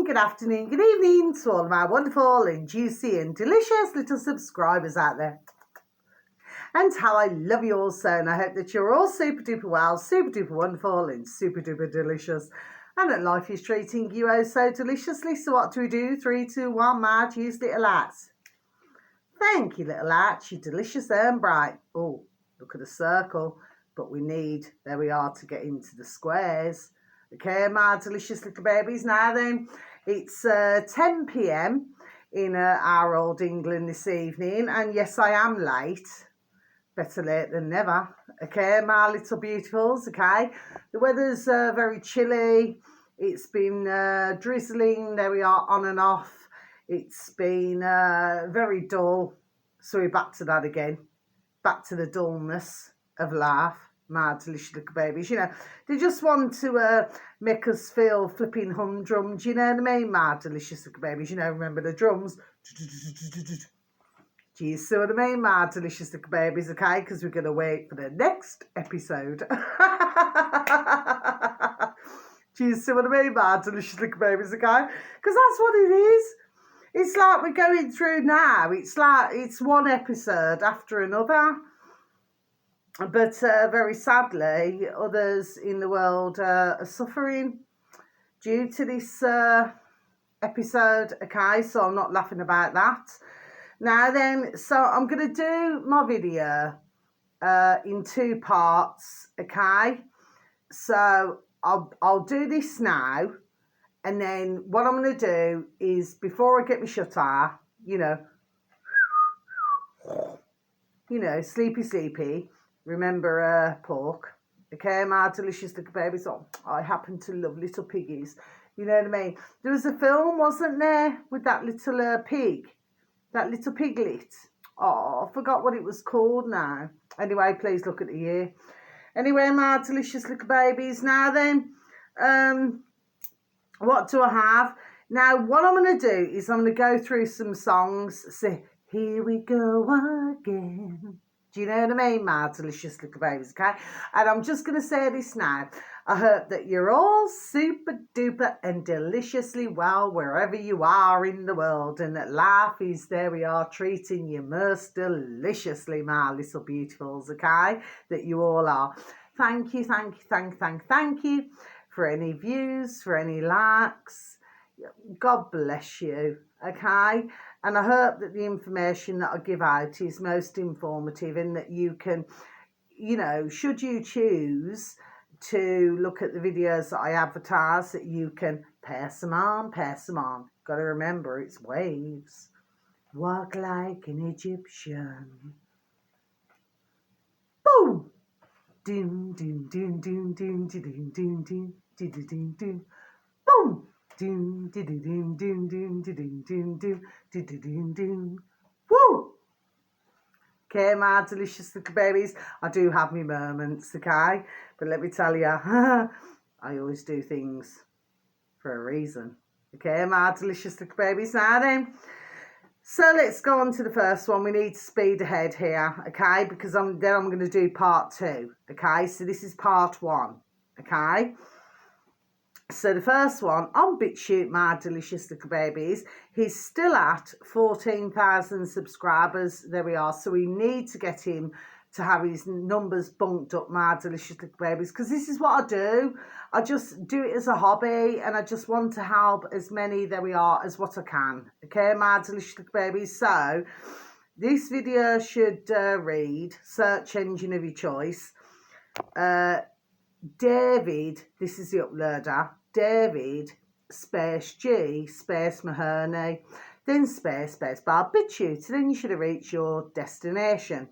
good afternoon, good evening to all my wonderful and juicy and delicious little subscribers out there. And how I love you all so, and I hope that you're all super duper well, super duper wonderful and super duper delicious, and that life is treating you oh so deliciously. So what do we do? 3, 2, 1, my juice little lads. Thank you, little lads, you're delicious and bright. Oh, look at the circle, but we need, there we are, to get into the squares. Okay, my delicious little babies. Now then, it's 10 p.m. in our old England this evening, and yes, I am late. Better late than never. Okay, my little beautifuls. Okay, the weather's very chilly. It's been drizzling. There we are, on and off. It's been very dull. So we're back to that again. Back to the dullness of life. My delicious little babies, you know, they just want to make us feel flipping humdrum. Do you know what I mean? My delicious little babies, you know, remember the drums? Do you see what I mean? My delicious little babies, okay? Because we're going to wait for the next episode. Do you see what I mean? My delicious little babies, okay? Because that's what it is. It's like we're going through now. It's like it's one episode after another. But very sadly, others in the world are suffering due to this episode. Okay, so I'm not laughing about that. Now then, so I'm going to do my video in 2 parts. Okay, so I'll do this now, and then what I'm going to do is, before I get my shut eye, you know, sleepy. Remember pork. Okay, my delicious little babies. Oh, I happen to love little piggies. You know what I mean? There was a film, wasn't there, with that little pig, that little piglet. Oh, I forgot what it was called now. Anyway, please look at the year. Anyway, my delicious little babies. Now then, what do I have? Now, what I'm going to do is I'm going to go through some songs. Say, here we go again. Do you know what I mean, my delicious little babies, okay? And I'm just going to say this now. I hope that you're all super duper and deliciously well wherever you are in the world, and that life is, there we are, treating you most deliciously, my little beautifuls, okay? That you all are. Thank you for any views, for any likes. God bless you, okay? And I hope that the information that I give out is most informative, and that you can, you know, should you choose to look at the videos that I advertise, that you can pass them on. Got to remember, it's waves. Walk like an Egyptian. Boom! Doom, doom, doom, doom, doom, doom, doom, doom, doom, doom, doom. Boom! Doom, doom, doom, doom, doom, doom, doom, doom, doom, doom. Woo! Okay, my delicious little babies. I do have my moments, okay? But let me tell you, I always do things for a reason. Okay, my delicious little babies. Now then, so let's go on to the first one. We need to speed ahead here, okay? Because then I'm going to do part 2, okay? So this is part 1, okay? So the first one, on BitChute, my delicious little babies, he's still at 14,000 subscribers. There we are. So we need to get him to have his numbers bumped up, my delicious little babies, because this is what I do. I just do it as a hobby, and I just want to help as many, there we are, as what I can. Okay, my delicious little babies. So this video should read, search engine of your choice, David, this is the uploader, David, space G, space Mahoney, then space bar BitChute, then you should have reached your destination.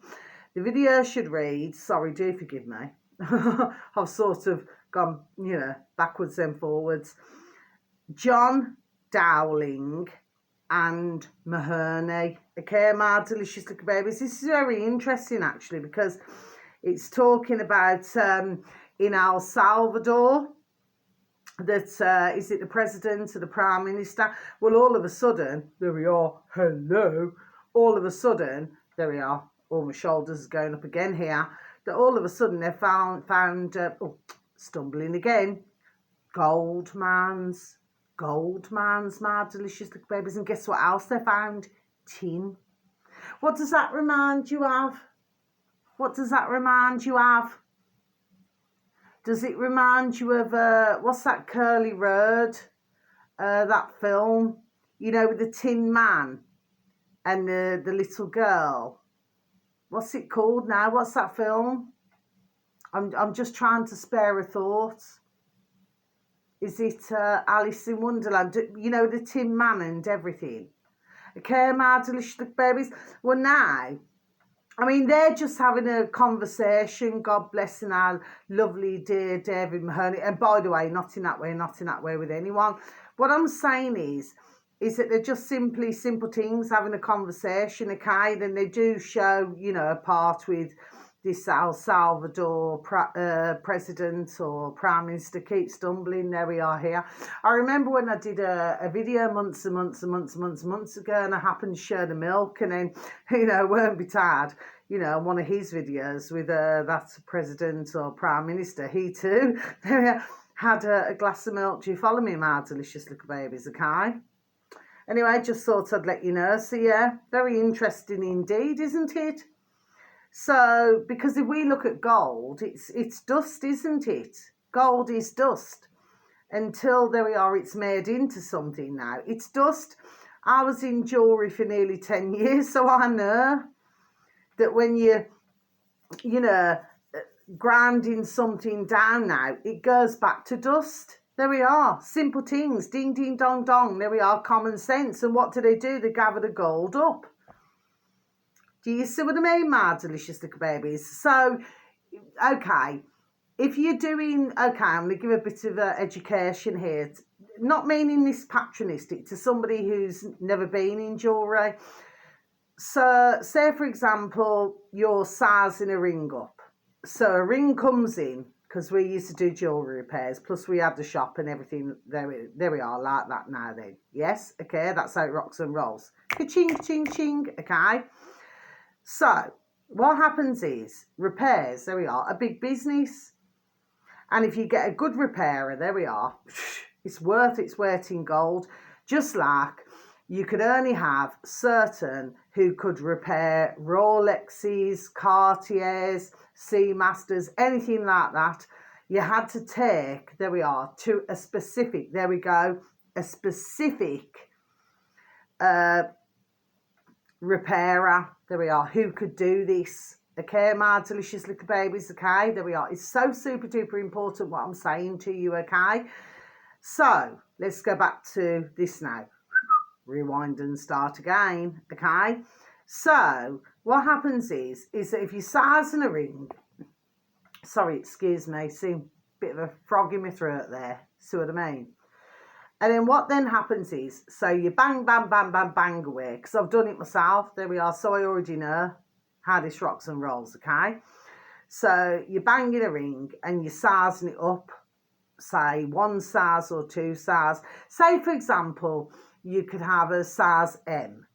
The video should read, sorry, do forgive me, I've sort of gone, you know, backwards and forwards, John Dowling and Mahoney. Okay, my delicious little babies. This is very interesting, actually, because it's talking about in El Salvador, that is it the president or the prime minister? Well, all of a sudden, there we are, hello, all of a sudden, there we are, all my shoulders are going up again here, that all of a sudden they found stumbling again, gold mines, gold, man's my delicious little babies. And guess what else they found? Tin. What does that remind you of? What does that remind you of? Does it remind you of, what's that, Curly Road? That film, you know, with the Tin Man and the little girl. What's it called now? What's that film? I'm just trying to spare a thought. Is it Alice in Wonderland? You know, the Tin Man and everything. Okay, my delicious little babies. Well, now, I mean, they're just having a conversation. God bless and our lovely dear David Mahoney. And by the way, not in that way with anyone. What I'm saying is that they're just simply simple things, having a conversation, okay? Then they do show, you know, a part with this El Salvador president or prime minister keeps stumbling. There we are here. I remember when I did a video months ago, and I happened to share the milk, and then, you know, weren't be tired, you know, one of his videos with that president or prime minister, he too had a glass of milk. Do you follow me, my delicious little babies, okay? Anyway, I just thought I'd let you know. So yeah, very interesting indeed, isn't it? So, because if we look at gold, it's dust, isn't it? Gold is dust. Until, there we are, it's made into something now. It's dust. I was in jewellery for nearly 10 years, so I know that when you know, grinding something down now, it goes back to dust. There we are. Simple things. Ding, ding, dong, dong. There we are. Common sense. And what do? They gather the gold up. Do you see what I mean, my delicious little babies? So, okay, if you're doing, okay, I'm going to give a bit of education here. Not meaning this patronistic to somebody who's never been in jewellery. So, say, for example, you're sizing a ring up. So, a ring comes in, because we used to do jewellery repairs, plus we had the shop and everything. There we are, like that now then. Yes, okay, that's how it rocks and rolls. Ka-ching, ching, ching, okay. So, what happens is, repairs, there we are, a big business. And if you get a good repairer, there we are, it's worth its weight in gold. Just like you could only have certain who could repair Rolexes, Cartiers, Seamasters, anything like that. You had to take, there we are, to a specific, there we go, a specific repairer, there we are, who could do this. Okay, my delicious little babies, okay, there we are. It's so super duper important what I'm saying to you, okay? So, let's go back to this now. Rewind and start again, okay? So, what happens is that if you size in a ring, sorry, excuse me, see, bit of a frog in my throat there, see what I mean? And then what then happens is, so you bang, bang, bang, bang, bang away, because I've done it myself, there we are, so I already know how this rocks and rolls, okay? So you bang in a ring and you're sizing it up, say 1 size or 2 size. Say, for example, you could have a size M,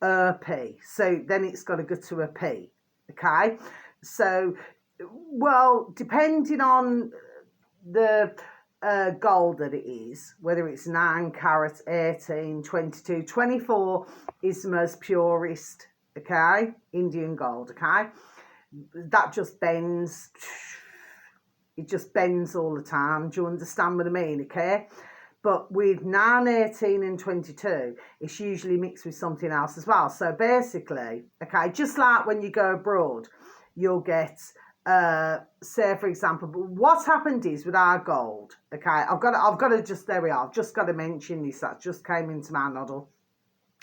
a P, so then it's got to go to a P, okay? So, well, depending on the gold that it is, whether it's 9 carats, 18, 22, 24 is the most purest, okay, Indian gold, okay, that just bends, it just bends all the time. Do you understand what I mean? Okay, but with 9, 18 and 22 it's usually mixed with something else as well. So basically, okay, just like when you go abroad, you'll get say, for example, what happened is with our gold, okay, I've got to just, there we are, I've just got to mention this, that just came into my noddle.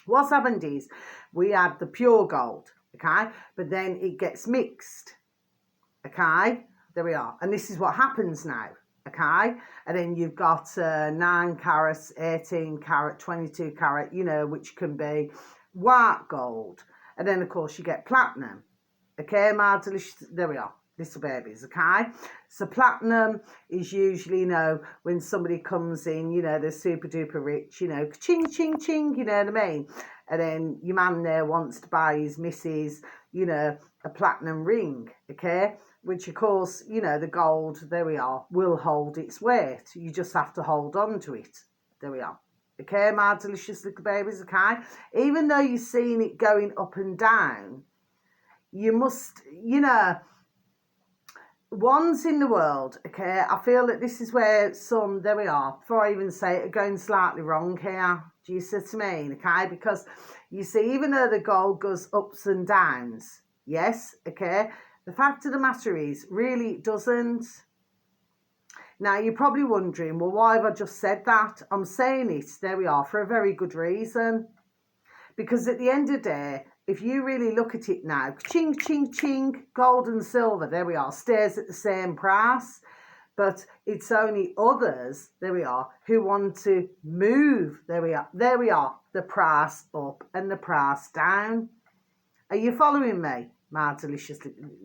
What's happened is we had the pure gold, okay, but then it gets mixed, okay, there we are, and this is what happens now, okay, and then you've got 9 carats, 18 carat, 22 carat, you know, which can be white gold, and then of course you get platinum, okay, my delicious, there we are, little babies, okay? So platinum is usually, you know, when somebody comes in, you know, they're super duper rich, you know, ching, ching, ching, you know what I mean? And then your man there wants to buy his missus, you know, a platinum ring, okay? Which, of course, you know, the gold, there we are, will hold its weight. You just have to hold on to it, There we are. Okay, my delicious little babies, okay? Even though you're seeing it going up and down, you must, ones in the world, okay? I feel that this is where some, there we are, before I even say it, are going slightly wrong here. Do you see what I mean? Okay, because you see, even though the gold goes ups and downs, yes, okay, the fact of the matter is, really it doesn't. Now, you're probably wondering, well, why have I just said that? I'm saying it, there we are, for a very good reason. Because at the end of the day, if you really look at it now, ching, ching, ching, gold and silver, there we are, stays at the same price. But it's only others, there we are, who want to move, there we are, the price up and the price down. Are you following me, my delicious?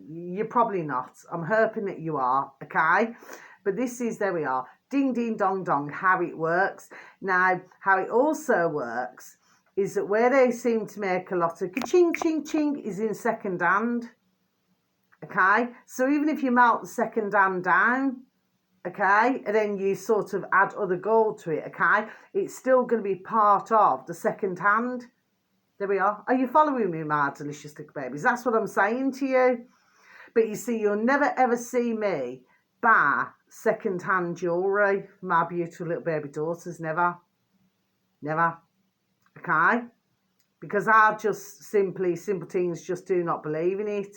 You're probably not. I'm hoping that you are, okay? But this is, there we are, ding, ding, dong, dong, how it works. Now, how it also works is that where they seem to make a lot of ching, ching, ching is in second hand, okay? So even if you melt the second hand down, okay, and then you sort of add other gold to it, okay, it's still going to be part of the second hand. There we are. Are you following me, my delicious little babies? That's what I'm saying to you. But you see, you'll never ever see me buy second-hand jewellery for my beautiful little baby daughters. Never. Never. Okay? Because I just simple teens just do not believe in it.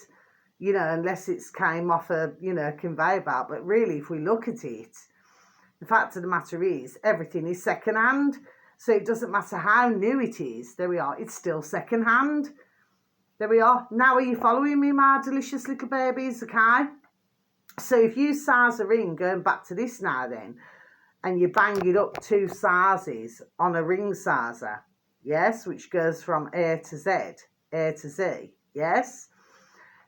Unless it's came off a, conveyor belt. But really, if we look at it, the fact of the matter is, everything is second-hand. So it doesn't matter how new it is. There we are. It's still second-hand. There we are. Now, are you following me, my delicious little babies? Okay? So if you size a ring, going back to this now then, and you bang it up 2 sizes on a ring sizer, yes, which goes from A to Z, yes,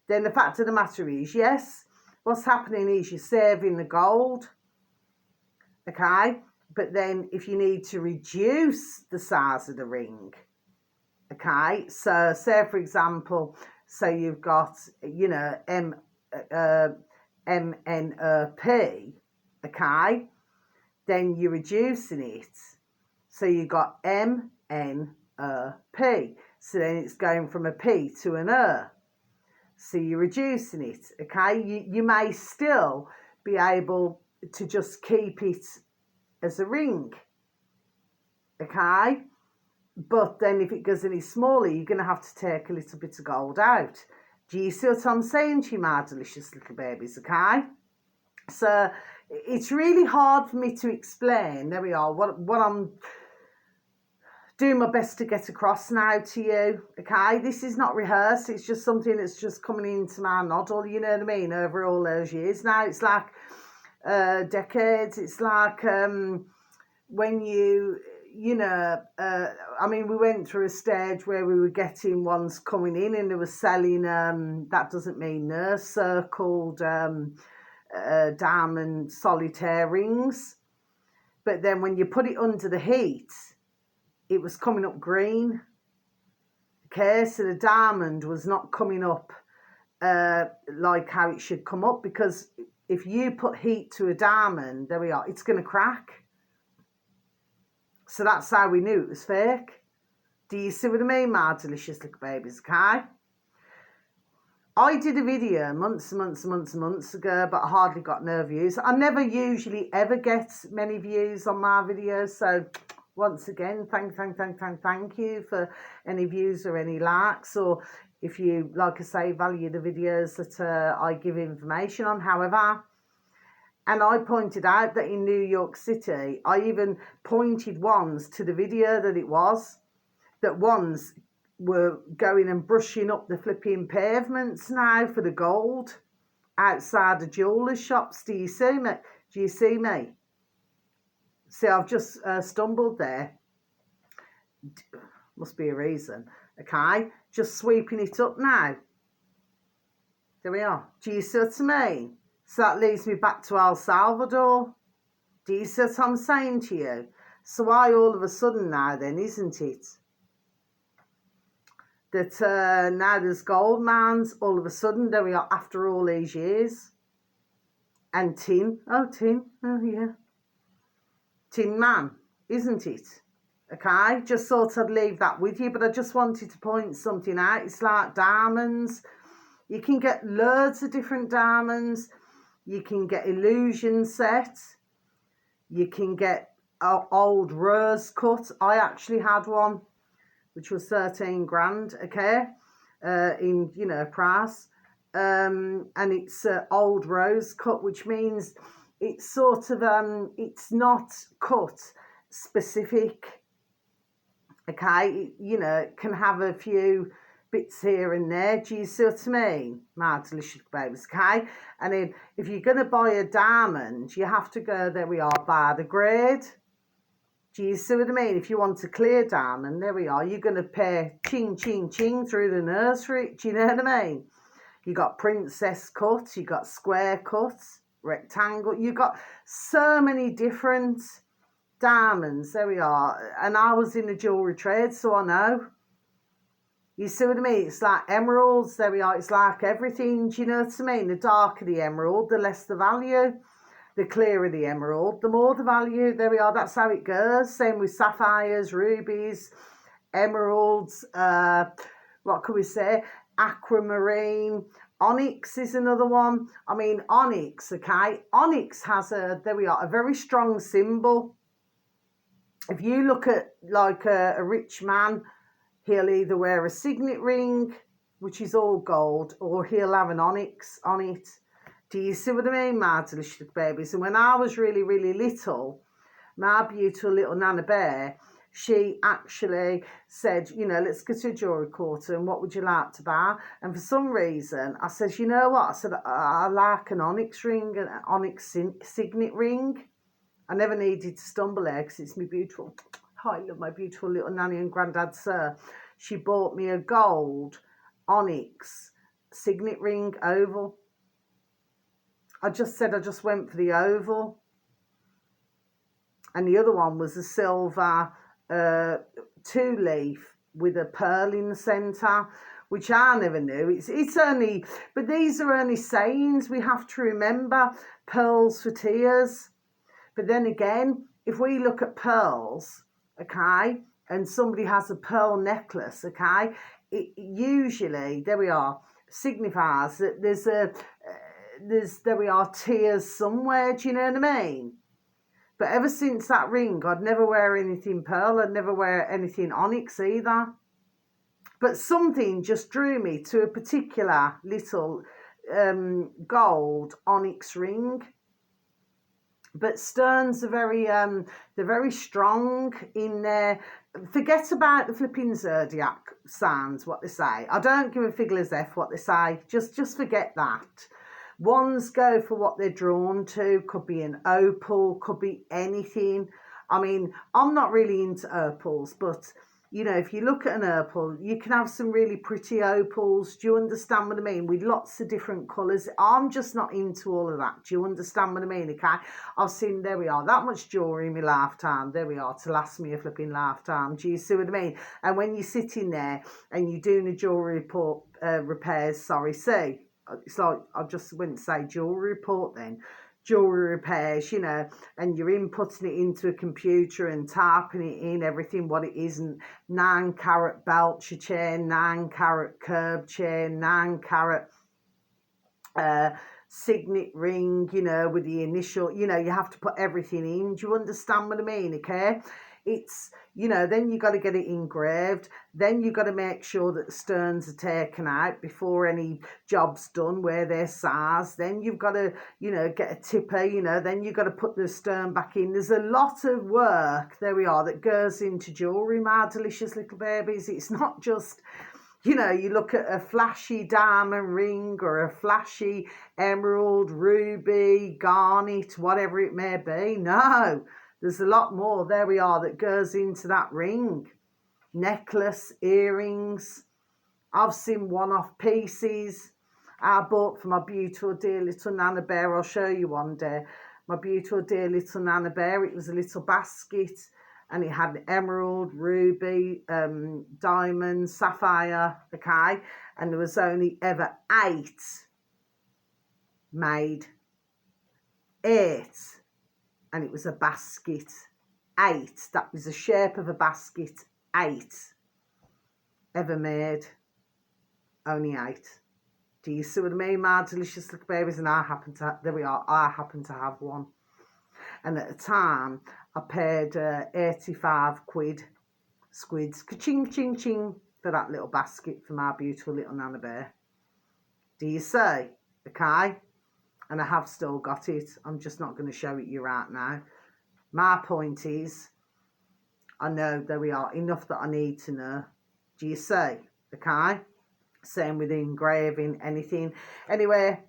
then the fact of the matter is, yes, what's happening is you're saving the gold, okay, but then if you need to reduce the size of the ring, okay, so say for example, so you've got, MNOP, okay, then you're reducing it. So you got MNOP. So then it's going from a P to an So you're reducing it, okay? You may still be able to just keep it as a ring, okay? But then if it goes any smaller, you're going to have to take a little bit of gold out. Do you see what I'm saying to you, my delicious little babies, okay? So it's really hard for me to explain, there we are, what I'm doing my best to get across now to you, okay? This is not rehearsed, it's just something that's just coming into my noddle, you know what I mean, over all those years now. It's like decades, it's like when we went through a stage where we were getting ones coming in and they were selling, that doesn't mean nurse, circled diamond solitaire rings. But then when you put it under the heat, it was coming up green. Okay, so the diamond was not coming up like how it should come up, because if you put heat to a diamond, there we are, it's going to crack. So that's how we knew it was fake. Do you see what I mean, my delicious little babies, okay? I did a video months ago, but I hardly got no views. I never usually ever get many views on my videos. So once again, thank you for any views or any likes. Or if you, like I say, value the videos that I give information on, however. And I pointed out that in New York City, I even pointed ones to the video that it was, that ones were going and brushing up the flipping pavements now for the gold outside the jewellers' shops. Do you see me? Do you see me? See, I've just stumbled there. Must be a reason. Okay, just sweeping it up now. There we are. Do you see what I mean? So that leads me back to El Salvador. Do you see what I'm saying to you? So why all of a sudden now then, isn't it? That now there's gold mines, all of a sudden, there we are after all these years. And tin, oh yeah. Tin Man, isn't it? Okay, just thought I'd leave that with you, but I just wanted to point something out. It's like diamonds. You can get loads of different diamonds. You can get illusion set. You can get old rose cut. I actually had one, which was 13 grand, okay, in, you know, price. And it's old rose cut, which means it's sort of, it's not cut specific, okay, you know, it can have a few bits here and there. Do you see what I mean? My delicious babies, okay? And then if you're going to buy a diamond, you have to go, there we are, by the grade. Do you see what I mean? If you want a clear diamond, there we are, you're going to pay ching, ching, ching through the nose for it. Do you know what I mean? You got princess cut, you got square cut, rectangle. You got so many different diamonds. There we are. And I was in the jewellery trade, so I know. You see what I mean? It's like emeralds. There we are. It's like everything. Do you know what I mean? The darker the emerald, the less the value. The clearer the emerald, the more the value. There we are. That's how it goes. Same with sapphires, rubies, emeralds. What could we say? Aquamarine. Onyx is another one. I mean, onyx, okay? Onyx has a, there we are, a very strong symbol. If you look at like a rich man, he'll either wear a signet ring, which is all gold, or he'll have an onyx on it. Do you see what I mean, my delicious babies? And when I was really, really little, my beautiful little Nana Bear, she actually said, you know, let's go to a jewellery quarter and what would you like to buy? And for some reason, I said, you know what? I said, I like an onyx ring, an onyx signet ring. I never needed to stumble there because it's my beautiful, I love my beautiful little nanny and granddad, sir. She bought me a gold onyx signet ring oval. I just said I just went for the oval. And the other one was a silver 2-leaf with a pearl in the centre, which I never knew. It's only, but these are only sayings we have to remember. Pearls for tears. But then again, if we look at pearls, okay, and somebody has a pearl necklace, okay, it usually, there we are, signifies that there we are, tears somewhere. Do you know what I mean? But ever since that ring, I'd never wear anything pearl. I'd never wear anything onyx either. But something just drew me to a particular little gold onyx ring. But stones are very, they're very strong in there. Forget about the flipping zodiac signs, what they say. I don't give a fiddler's F what they say. Just forget that. Ones go for what they're drawn to. Could be an opal, could be anything. I mean, I'm not really into opals, but, you know, if you look at an opal, you can have some really pretty opals. Do you understand what I mean? With lots of different colours. I'm just not into all of that. Do you understand what I mean? Okay, I've seen, there we are, that much jewellery in my lifetime. There we are, to last me a flipping lifetime. Do you see what I mean? And when you're sitting there and you're doing a jewellery report, repairs, see, it's like, I just wouldn't say jewellery report then. Jewellery repairs, you know, and you're inputting it into a computer and typing it in, everything what it is, and 9-carat Belcher chain, 9-carat curb chain, 9-carat signet ring, you know, with the initial, you know, you have to put everything in. Do you understand what I mean? Okay, it's, you know, then you got to get it engraved, then you got to make sure that the stones are taken out before any job's done where they're sized. Then you've got to, you know, get a tipper, you know, then you've got to put the stone back in. There's a lot of work, there we are, that goes into jewellery, my delicious little babies. It's not just, you know, you look at a flashy diamond ring or a flashy emerald, ruby, garnet, whatever it may be. No, there's a lot more, there we are, that goes into that ring. Necklace, earrings. I've seen one-off pieces I bought for my beautiful dear little Nana Bear. I'll show you one day. My beautiful dear little Nana Bear. It was a little basket and it had emerald, ruby, diamond, sapphire, okay? And there was only ever 8 made. 8. And it was a basket. 8 that was the shape of a basket. 8 ever made. Only 8. Do you see what I mean, my delicious little babies? And I happen to, there we are, I happen to have one. And at the time, I paid 85 quid, squids, ka-ching, ching, ching, for that little basket for my beautiful little Nana Bear. Do you see? Okay? And I have still got it. I'm just not going to show it you right now. My point is, I know, there we are, enough that I need to know. Do you see? Okay? Same with engraving, anything. Anyway,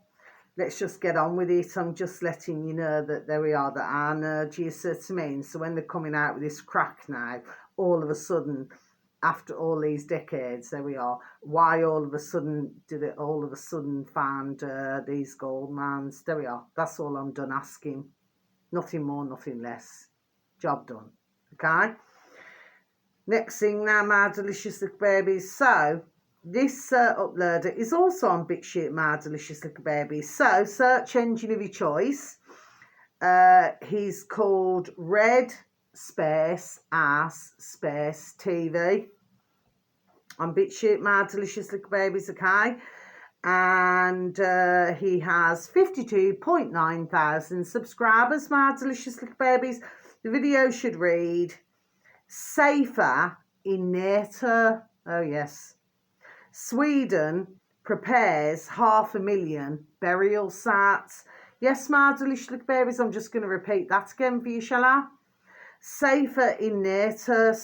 let's just get on with it. I'm just letting you know that there we are, that I know. Do you see what I mean? So when they're coming out with this crack now, all of a sudden, after all these decades, there we are. Why all of a sudden did it all of a sudden find these gold mines? There we are. That's all I'm done asking. Nothing more, nothing less. Job done. Okay? Next thing now, my delicious little babies. So, this uploader is also on BitChute, my delicious little babies. So, search engine of your choice. He's called Red Space Ass Space TV on BitChute, my delicious little babies, okay? And he has 52.9 thousand subscribers, my delicious little babies. The video should read, safer in NATO. Oh, yes. Sweden prepares 500,000 burial sites. Yes, my delicious little babies, I'm just going to repeat that again for you, shall I? Safer in NATO.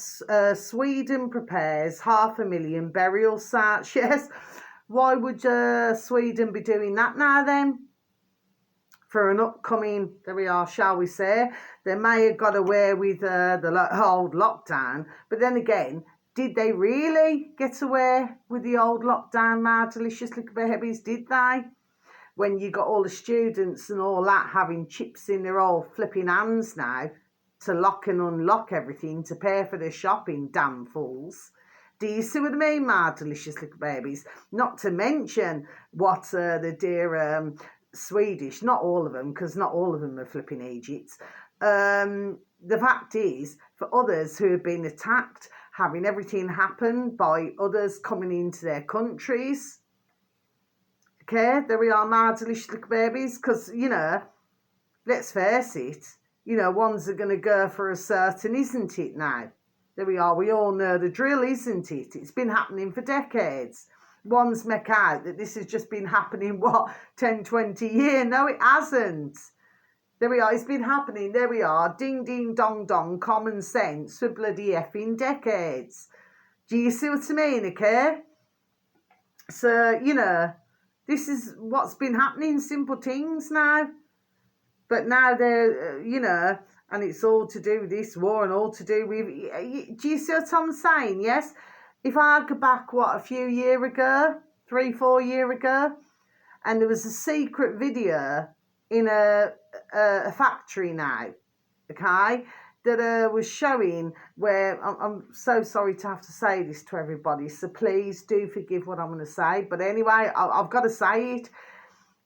Sweden prepares 500,000 burial sites. Yes. Why would Sweden be doing that now then? For an upcoming, there we are, shall we say. They may have got away with the old lockdown, but then again, did they really get away with the old lockdown, my delicious little babies? Did they? When you got all the students and all that having chips in their old flipping hands now to lock and unlock everything to pay for their shopping, damn fools. Do you see what I mean, my delicious little babies? Not to mention what the dear Swedish, not all of them, because not all of them are flipping Egypt. The fact is, for others who have been attacked, having everything happen by others coming into their countries. Okay, there we are, my delicious little babies, because, you know, let's face it, you know, ones are going to go for a certain, isn't it now? There we are, we all know the drill, isn't it? It's been happening for decades. Ones make out that this has just been happening, what, 10, 20 years? No, it hasn't. There we are, it's been happening, there we are, ding, ding, dong, dong, common sense for bloody effing decades. Do you see what I mean, okay? So, you know, this is what's been happening, simple things now. But now they're, you know, and it's all to do with this war and all to do with, do you see what I'm saying? Yes? If I go back, what, a few years ago, 3-4 years ago, and there was a secret video in a factory now, okay, that was showing where, I'm so sorry to have to say this to everybody, so please do forgive what I'm going to say, but anyway, I've got to say it,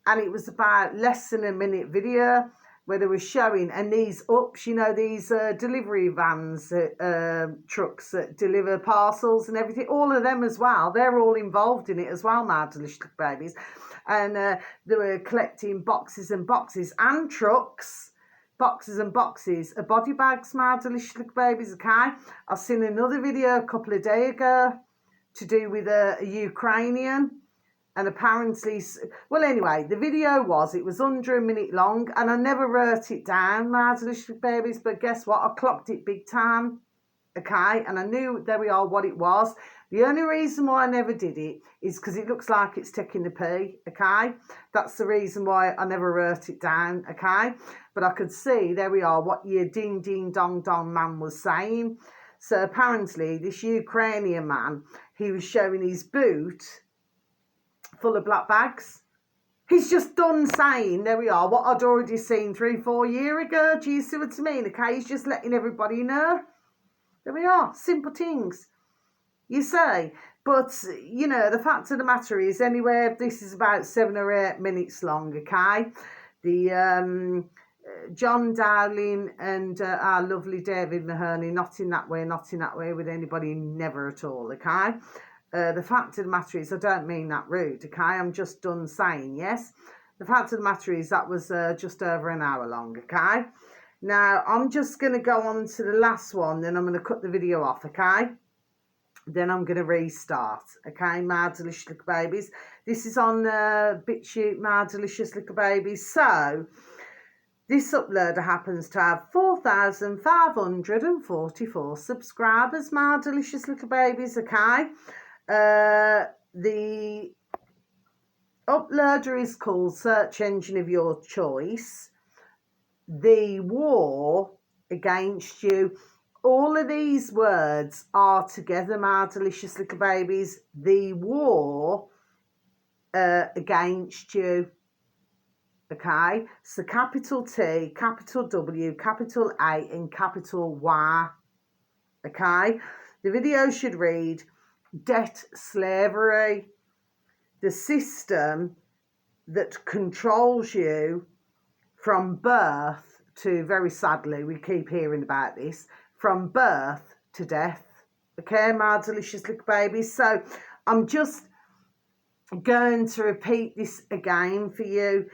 and it was about less than a minute video where they were showing, and these ups, you know, these delivery vans, trucks that deliver parcels and everything, all of them as well, they're all involved in it as well, my delicious babies. And they were collecting boxes and boxes and trucks, boxes and boxes of body bags, my delicious little babies, okay? I've seen another video a couple of days ago to do with a Ukrainian, and apparently, well, anyway, the video it was under a minute long, and I never wrote it down, my delicious babies, but guess what? I clocked it big time, okay? And I knew, there we are, what it was. The only reason why I never did it is because it looks like it's taking the pee, okay? That's the reason why I never wrote it down, okay? But I could see, there we are, what your ding, ding, dong, dong man was saying. So apparently, this Ukrainian man, he was showing his boot full of black bags. He's just done saying, there we are, what I'd already seen 3-4 years ago. Do you see what I mean? Okay, he's just letting everybody know. There we are, simple things. You say, but, you know, the fact of the matter is, anyway, this is about 7 or 8 minutes long, okay? The John Dowling and our lovely David Mahoney, not in that way with anybody, never at all, okay? The fact of the matter is, I don't mean that rude, okay? I'm just done saying, yes? The fact of the matter is, that was just over an hour long, okay? Now, I'm just going to go on to the last one, then I'm going to cut the video off, okay? Then I'm going to restart, okay, my delicious little babies. This is on BitChute, my delicious little babies. So, this uploader happens to have 4,544 subscribers, my delicious little babies, okay? The uploader is called Search Engine of Your Choice. The war against you. All of these words are together, my delicious little babies. The war against you. Okay, so capital T, capital W, capital A, and capital Y. Okay, the video should read debt slavery, the system that controls you from birth to, very sadly, we keep hearing about this, from birth to death. Okay, my delicious little babies. So I'm just going to repeat this again for you.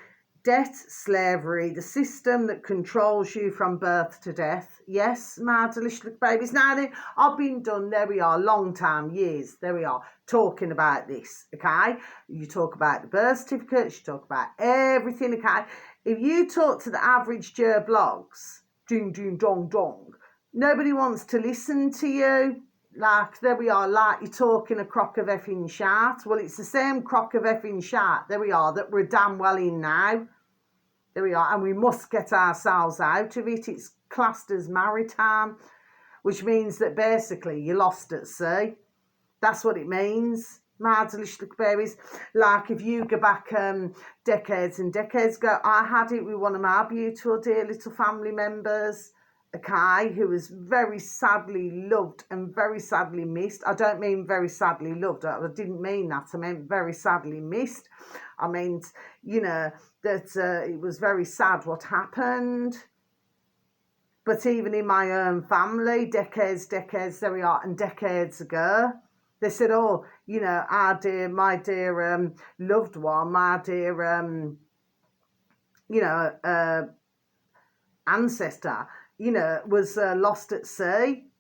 Debt, slavery, the system that controls you from birth to death. Yes, my delicious little babies. Now then, I've been done, there we are, long time, years, there we are, talking about this, okay? You talk about the birth certificates, you talk about everything, okay? If you talk to the average Joe blogs, ding, ding, dong, dong, nobody wants to listen to you. Like, there we are, like you're talking a crock of effing shart. Well, it's the same crock of effing shart, there we are, that we're damn well in now. There we are, and we must get ourselves out of it. It's classed as maritime, which means that basically you're lost at sea. That's what it means, my delicious little babies. Like, if you go back decades and decades ago, I had it with one of my beautiful dear little family members, okay, who was very sadly loved and very sadly missed. I don't mean very sadly loved. I didn't mean that. I meant very sadly missed. I meant, you know, that it was very sad what happened. But even in my own family, decades, there we are, and decades ago, they said, oh, you know, my dear loved one, my dear, you know, ancestor, you know, was lost at sea.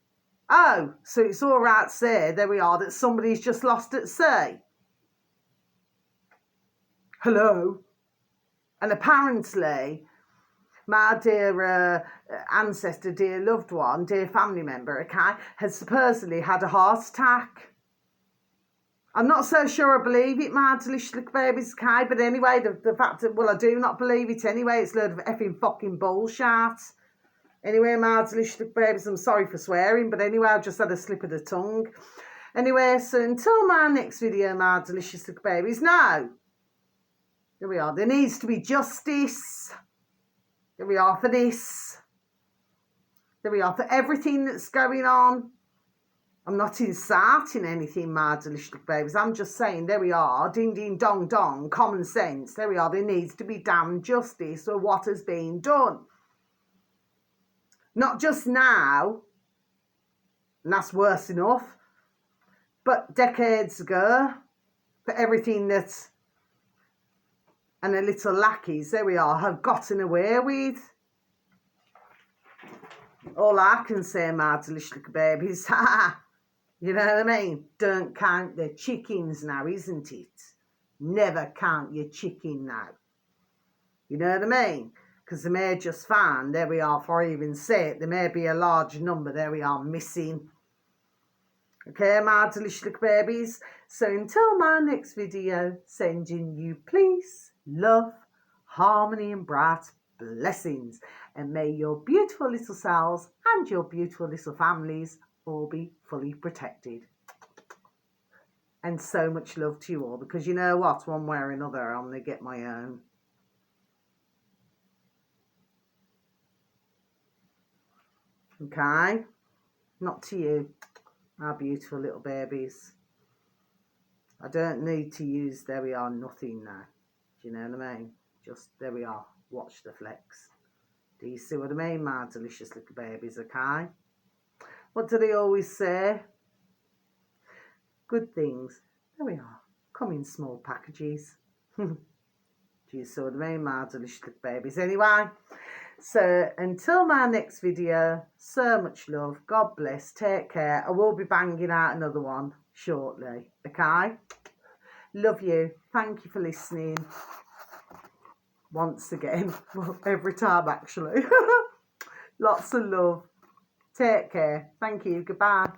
Oh, so it's all right to say, there we are, that somebody's just lost at sea. Hello? And apparently, my dear ancestor, dear loved one, dear family member, okay, has supposedly had a heart attack. I'm not so sure I believe it, my delicious little babies, okay, but anyway, the fact that, well, I do not believe it anyway, it's a load of effing fucking bullshit. Anyway, my delicious little babies, I'm sorry for swearing, but anyway, I've just had a slip of the tongue. Anyway, so until my next video, my delicious little babies, now, there we are, there needs to be justice. There we are for this. There we are for everything that's going on. I'm not inciting anything, my delicious little babies. I'm just saying, there we are, ding, ding, dong, dong, common sense. There we are, there needs to be damn justice for what has been done. Not just now, and that's worse enough, but decades ago, for everything that, and the little lackeys, there we are, have gotten away with. All I can say, my delicious little babies, you know what I mean? Don't count the chickens now, isn't it? Never count your chicken now. You know what I mean? Because they may just find, there we are, for I even say it, there may be a large number, there we are, missing. Okay, my delicious little babies. So until my next video, sending you peace, love, harmony and bright blessings. And may your beautiful little selves and your beautiful little families all be fully protected. And so much love to you all, because you know what, one way or another, I'm going to get my own. Okay? Not to you, our beautiful little babies. I don't need to use, there we are, nothing now. Do you know what I mean? Just, there we are, watch the flex. Do you see what I mean, my delicious little babies, okay? What do they always say? Good things, there we are, come in small packages. Do you see what I mean, my delicious little babies? Anyway, so until my next video, so much love, God bless, take care. I will be banging out another one shortly, okay? Love you, thank you for listening once again. Well, every time actually. Lots of love, take care, thank you, goodbye.